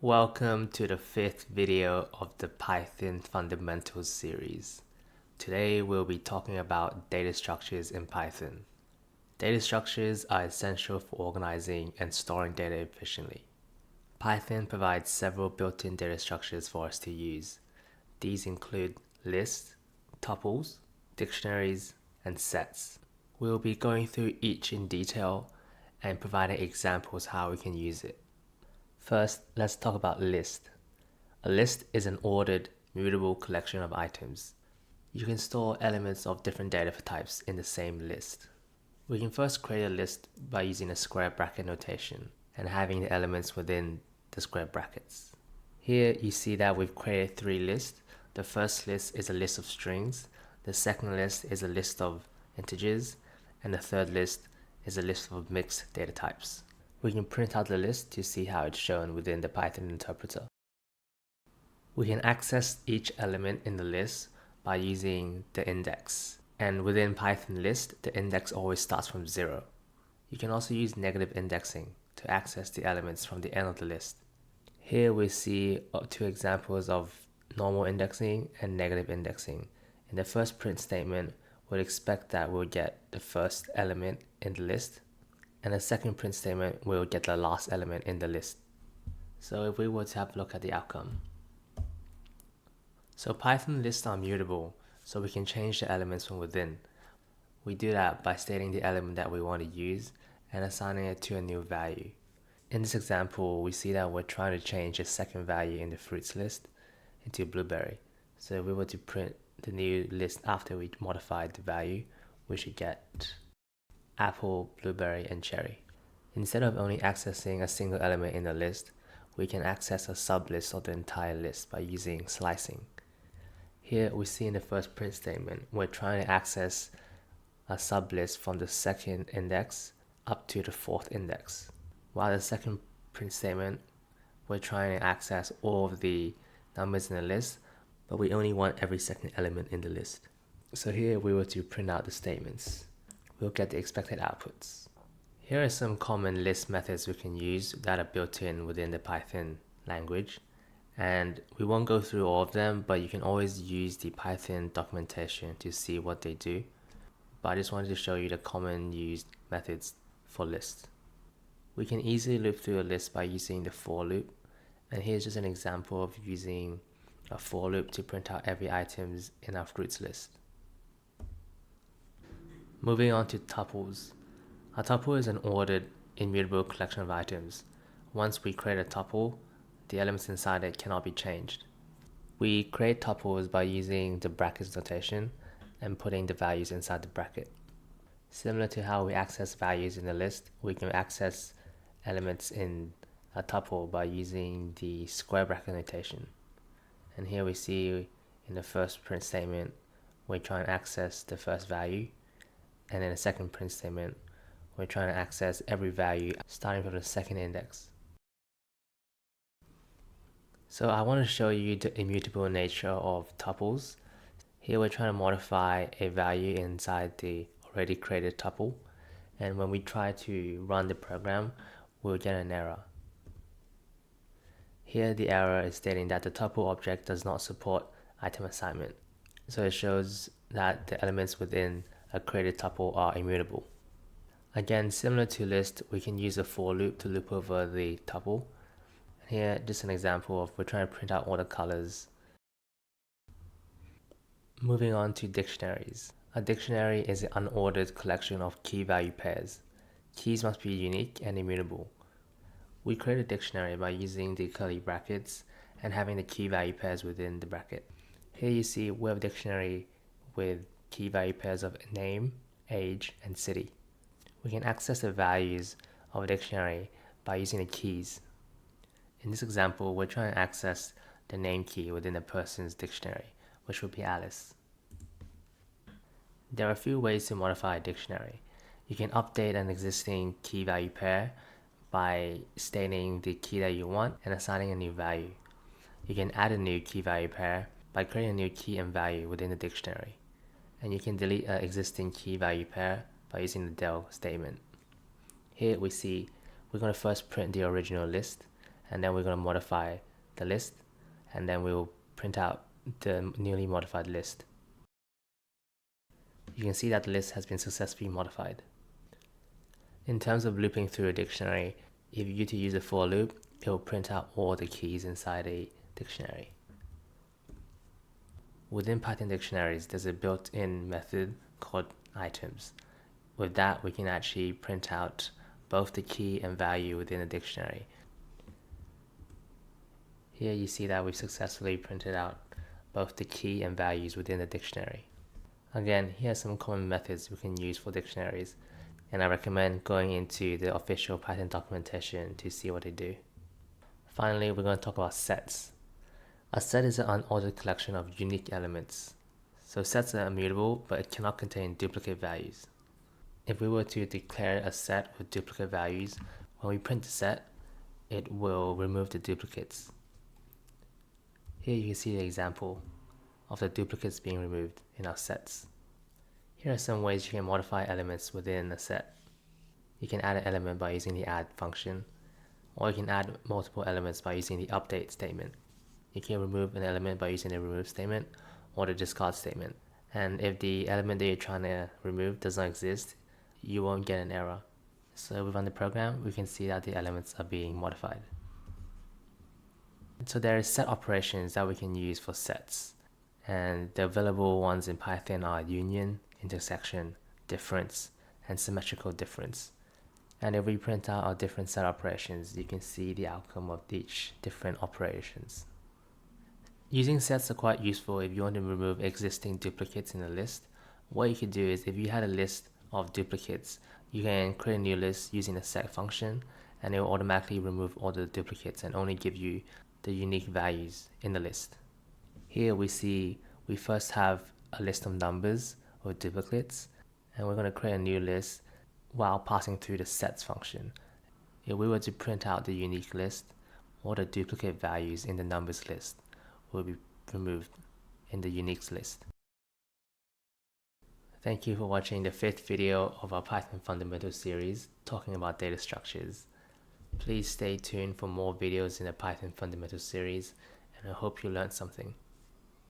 Welcome to the fifth video of the Python Fundamentals series. Today we'll be talking about data structures in Python. Data structures are essential for organizing and storing data efficiently. Python provides several built-in data structures for us to use. These include lists, tuples, dictionaries, and sets. We'll be going through each in detail and providing examples how we can use it. First, let's talk about list. A list is an ordered, mutable collection of items. You can store elements of different data types in the same list. We can first create a list by using a square bracket notation and having the elements within the square brackets. Here you see that we've created three lists. The first list is a list of strings, the second list is a list of integers, and the third list is a list of mixed data types. We can print out the list to see how it's shown within the Python interpreter. We can access each element in the list by using the index. And within Python list, the index always starts from 0. You can also use negative indexing to access the elements from the end of the list. Here we see two examples of normal indexing and negative indexing. In the first print statement, we'll expect that we'll get the first element in the list, and the second print statement will get the last element in the list. So if we were to have a look at the outcome. So Python lists are mutable, so we can change the elements from within. We do that by stating the element that we want to use and assigning it to a new value. In this example, we see that we're trying to change the second value in the fruits list into blueberry. So if we were to print the new list after we modified the value, we should get apple, blueberry, and cherry. Instead of only accessing a single element in the list, we can access a sublist of the entire list by using slicing. Here we see in the first print statement, we're trying to access a sublist from the second index up to the fourth index. While the second print statement, we're trying to access all of the numbers in the list, but we only want every second element in the list. So here, if we were to print out the statements, we'll get the expected outputs. Here are some common list methods we can use that are built in within the Python language. And we won't go through all of them, but you can always use the Python documentation to see what they do. But I just wanted to show you the common used methods for lists. We can easily loop through a list by using the for loop. And here's just an example of using a for loop to print out every item in our fruits list. Moving on to tuples. A tuple is an ordered, immutable collection of items. Once we create a tuple, the elements inside it cannot be changed. We create tuples by using the brackets notation and putting the values inside the bracket. Similar to how we access values in a list, we can access elements in a tuple by using the square bracket notation. And here we see in the first print statement, we're trying to access the first value, and in the second print statement, we're trying to access every value starting from the second index. So I want to show you the immutable nature of tuples. Here we're trying to modify a value inside the already created tuple, and when we try to run the program, we'll get an error. Here the error is stating that the tuple object does not support item assignment. So it shows that the elements within a created tuple are immutable. Again, similar to list, we can use a for loop to loop over the tuple. Here, just an example of we're trying to print out all the colors. Moving on to dictionaries. A dictionary is an unordered collection of key value pairs. Keys must be unique and immutable. We create a dictionary by using the curly brackets and having the key value pairs within the bracket. Here you see we have a dictionary with key value pairs of name, age, and city. We can access the values of a dictionary by using the keys. In this example, we're trying to access the name key within a person's dictionary, which would be Alice. There are a few ways to modify a dictionary. You can update an existing key value pair by stating the key that you want and assigning a new value. You can add a new key value pair by creating a new key and value within the dictionary. And you can delete an existing key value pair by using the del statement. Here we see we're going to first print the original list, and then we're going to modify the list, and then we'll print out the newly modified list. You can see that the list has been successfully modified. In terms of looping through a dictionary, if you were to use a for loop, it will print out all the keys inside a dictionary. Within Python dictionaries, there's a built-in method called items. With that, we can actually print out both the key and value within a dictionary. Here you see that we've successfully printed out both the key and values within the dictionary. Again, here are some common methods we can use for dictionaries, and I recommend going into the official Python documentation to see what they do. Finally, we're going to talk about sets. A set is an unordered collection of unique elements. So sets are immutable, but it cannot contain duplicate values. If we were to declare a set with duplicate values, when we print the set, it will remove the duplicates. Here you can see the example of the duplicates being removed in our sets. Here are some ways you can modify elements within a set. You can add an element by using the add function, or you can add multiple elements by using the update statement. You can remove an element by using the remove statement or the discard statement. And if the element that you're trying to remove does not exist, you won't get an error. So we run the program, we can see that the elements are being modified. So there are set operations that we can use for sets. And the available ones in Python are union, intersection, difference, and symmetrical difference. And if we print out our different set operations, you can see the outcome of each different operations. Using sets are quite useful if you want to remove existing duplicates in a list. What you could do is, if you had a list of duplicates, you can create a new list using the set function, and it will automatically remove all the duplicates and only give you the unique values in the list. Here we see we first have a list of numbers with duplicates, and we're going to create a new list while passing through the sets function. If we were to print out the unique list, all the duplicate values in the numbers list will be removed in the uniques list. Thank you for watching the 5th video of our Python Fundamentals series talking about data structures. Please stay tuned for more videos in the Python Fundamentals series, and I hope you learned something.